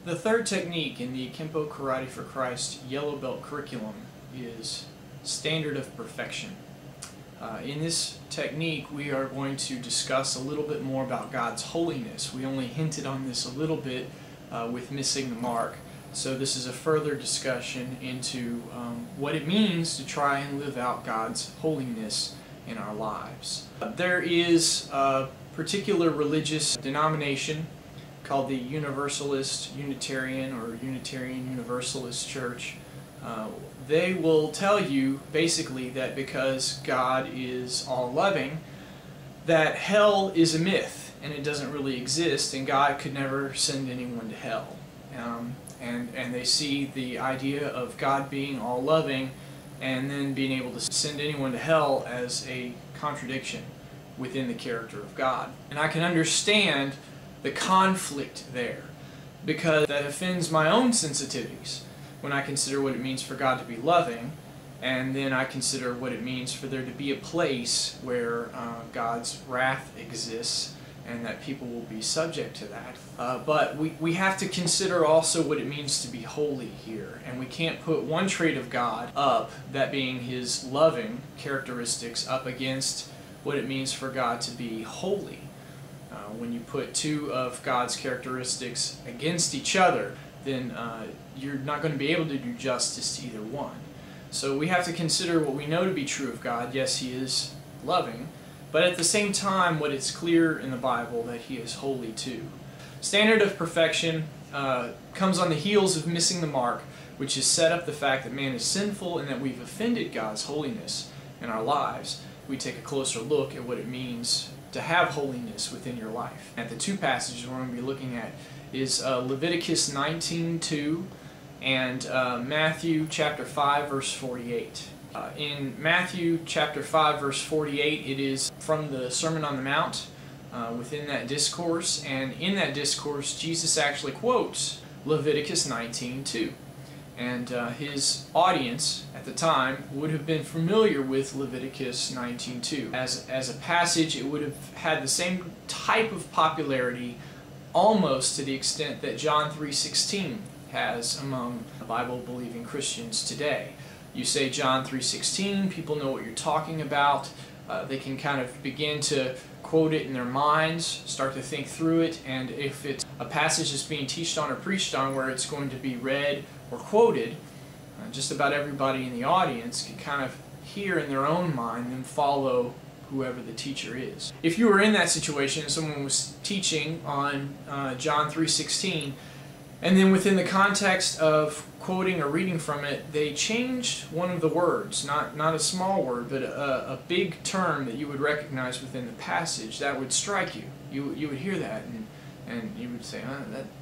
The third technique in the Kenpo Karate for Christ Yellow Belt curriculum is standard of perfection. In this technique, we are going to discuss a little bit more about God's holiness. We only hinted on this a little bit with missing the mark. So this is a further discussion into what it means to try and live out God's holiness in our lives. There is a particular religious denomination called the Universalist Unitarian or Unitarian Universalist Church. They will tell you basically that because God is all-loving, that hell is a myth and it doesn't really exist, and God could never send anyone to hell. And they see the idea of God being all-loving and then being able to send anyone to hell as a contradiction within the character of God. And I can understand the conflict there, because that offends my own sensitivities when I consider what it means for God to be loving, and then I consider what it means for there to be a place where God's wrath exists and that people will be subject to that. But we have to consider also what it means to be holy here, and we can't put one trait of God up, that being His loving characteristics, up against what it means for God to be holy. When you put two of God's characteristics against each other, then you're not going to be able to do justice to either one. So we have to consider what we know to be true of God. Yes, He is loving, but at the same time, what is clear in the Bible, that He is holy too. Standard of perfection comes on the heels of missing the mark, which has set up the fact that man is sinful and that we've offended God's holiness in our lives. We take a closer look at what it means to have holiness within your life. And the two passages we're going to be looking at is Leviticus 19:2 and Matthew chapter 5 verse 48. In Matthew chapter 5 verse 48, it is from the Sermon on the Mount within that discourse, and in that discourse Jesus actually quotes Leviticus 19:2. And his audience at the time would have been familiar with Leviticus 19:2. As a passage, it would have had the same type of popularity, almost to the extent that John 3:16 has among Bible-believing Christians today. You say John 3:16, people know what you're talking about. They can kind of begin to quote it in their minds, start to think through it, and if it's a passage that's being taught on or preached on where it's going to be read or quoted, just about everybody in the audience can kind of hear in their own mind and follow whoever the teacher is. If you were in that situation and someone was teaching on John 3:16, and then within the context of quoting or reading from it, they changed one of the words, not a small word, but a big term that you would recognize within the passage, that would strike you. You would hear that, and you would say,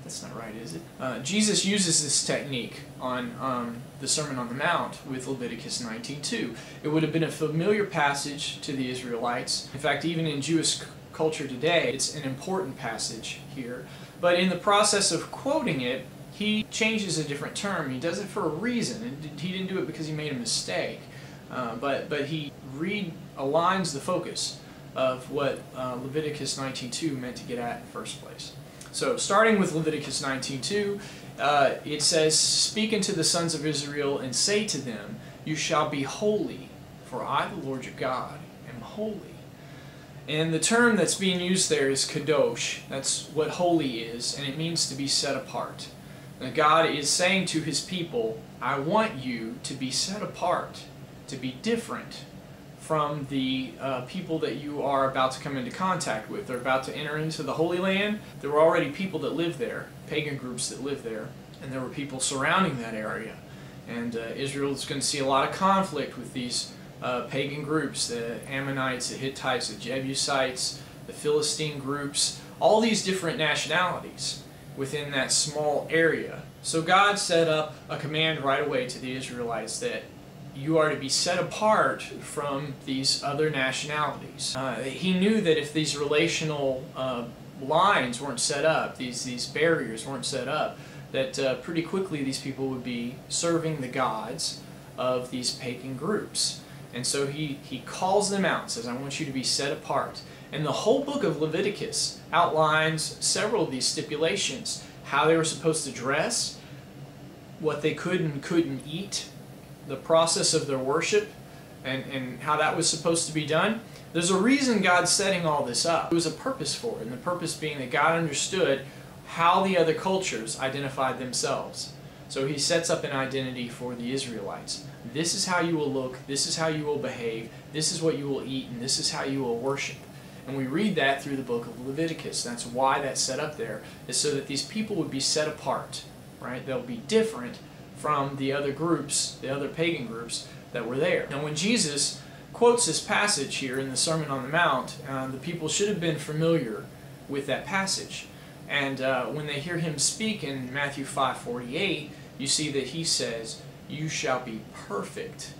that's not right, is it? Jesus uses this technique on the Sermon on the Mount with Leviticus 19:2. It would have been a familiar passage to the Israelites. In fact, even in Jewish culture today, it's an important passage here. But in the process of quoting it, he changes a different term. He does it for a reason. He didn't do it because he made a mistake. But he realigns the focus of what Leviticus 19:2 meant to get at in the first place. So starting with Leviticus 19:2, it says, "Speak unto the sons of Israel and say to them, you shall be holy, for I, the Lord your God, am holy." And the term that's being used there is kadosh. That's what holy is, and it means to be set apart. Now God is saying to His people, I want you to be set apart, to be different from the people that you are about to come into contact with. They're about to enter into the Holy Land. There were already people that lived there, pagan groups that lived there, and there were people surrounding that area. And Israel is going to see a lot of conflict with these pagan groups, the Ammonites, the Hittites, the Jebusites, the Philistine groups, all these different nationalities within that small area. So God set up a command right away to the Israelites that you are to be set apart from these other nationalities. He knew that if these relational lines weren't set up, these barriers weren't set up, that pretty quickly these people would be serving the gods of these pagan groups. And so he calls them out and says, I want you to be set apart. And the whole book of Leviticus outlines several of these stipulations, how they were supposed to dress, what they could and couldn't eat, the process of their worship, and how that was supposed to be done. There's a reason God's setting all this up. There was a purpose for it, and the purpose being that God understood how the other cultures identified themselves. So he sets up an identity for the Israelites. This is how you will look, this is how you will behave, this is what you will eat, and this is how you will worship. And we read that through the book of Leviticus. That's why that's set up there, is so that these people would be set apart, right? They'll be different from the other groups, the other pagan groups that were there. Now when Jesus quotes this passage here in the Sermon on the Mount, the people should have been familiar with that passage. And when they hear him speak in Matthew 5:48, you see that he says, "You shall be perfect,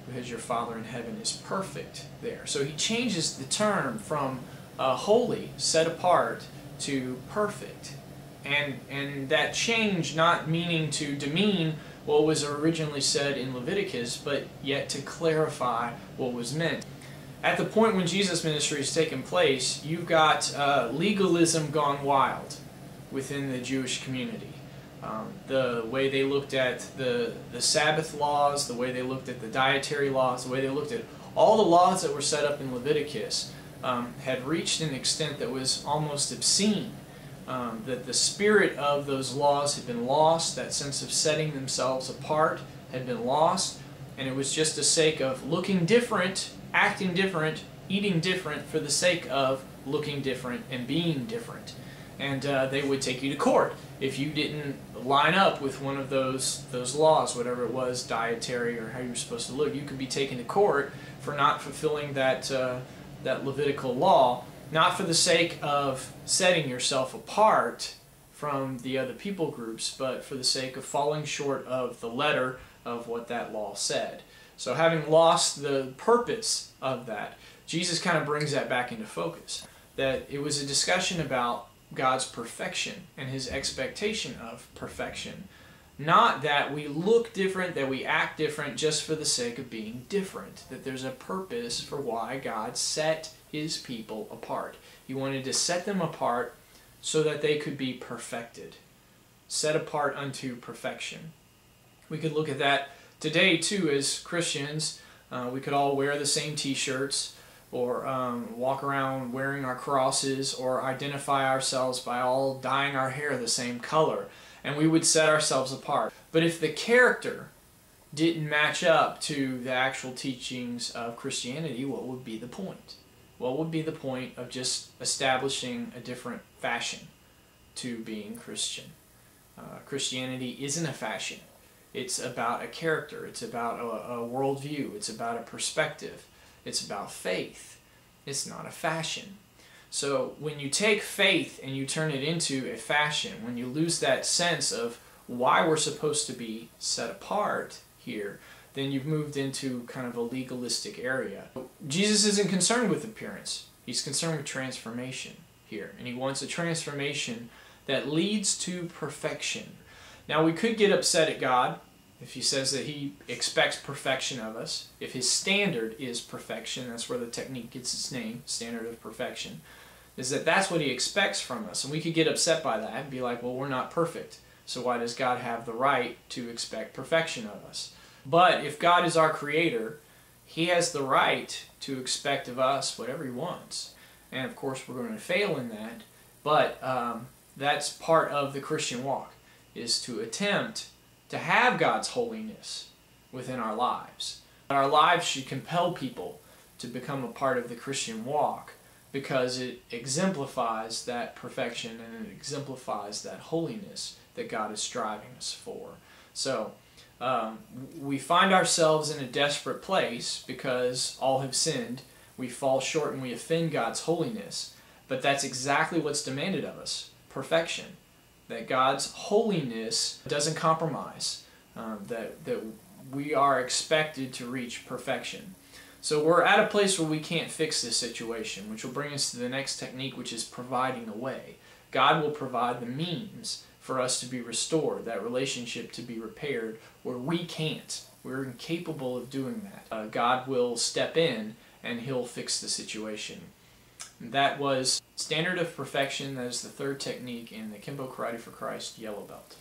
because your Father in heaven is perfect," there. So he changes the term from holy, set apart, to perfect. And that change not meaning to demean what was originally said in Leviticus, but yet to clarify what was meant. At the point when Jesus' ministry is taking place, you've got legalism gone wild within the Jewish community. The way they looked at the Sabbath laws, the way they looked at the dietary laws, the way they looked at all the laws that were set up in Leviticus had reached an extent that was almost obscene. That the spirit of those laws had been lost, that sense of setting themselves apart had been lost, and it was just a sake of looking different, acting different, eating different for the sake of looking different and being different. And they would take you to court if you didn't line up with one of those laws, whatever it was, dietary or how you were supposed to look. You could be taken to court for not fulfilling that Levitical law, not for the sake of setting yourself apart from the other people groups, but for the sake of falling short of the letter of what that law said. So having lost the purpose of that, Jesus kind of brings that back into focus. That it was a discussion about God's perfection and his expectation of perfection. Not that we look different, that we act different just for the sake of being different. That there's a purpose for why God set his people apart. He wanted to set them apart so that they could be perfected. Set apart unto perfection. We could look at that today too as Christians. We could all wear the same t-shirts, or walk around wearing our crosses, or identify ourselves by all dyeing our hair the same color, and we would set ourselves apart. But if the character didn't match up to the actual teachings of Christianity, what would be the point? What would be the point of just establishing a different fashion to being Christian? Christianity isn't a fashion. It's about a character. It's about a worldview. It's about a perspective. It's about faith. It's not a fashion. So when you take faith and you turn it into a fashion, when you lose that sense of why we're supposed to be set apart here, then you've moved into kind of a legalistic area. Jesus isn't concerned with appearance. He's concerned with transformation here. And he wants a transformation that leads to perfection. Now we could get upset at God if he says that he expects perfection of us. If his standard is perfection, that's where the technique gets its name, standard of perfection, is that that's what he expects from us. And we could get upset by that and be like, well, we're not perfect, so why does God have the right to expect perfection of us? But if God is our creator, he has the right to expect of us whatever he wants. And of course we're going to fail in that, but that's part of the Christian walk, is to attempt to have God's holiness within our lives. Our lives should compel people to become a part of the Christian walk, because it exemplifies that perfection and it exemplifies that holiness that God is striving us for. So we find ourselves in a desperate place because all have sinned. We fall short and we offend God's holiness. But that's exactly what's demanded of us, perfection. That God's holiness doesn't compromise, that we are expected to reach perfection. So we're at a place where we can't fix this situation, which will bring us to the next technique, which is providing a way. God will provide the means for us to be restored, that relationship to be repaired, where we can't. We're incapable of doing that. God will step in and he'll fix the situation. That was Standard of Perfection. That is the third technique in the Kenpo Karate for Christ yellow belt.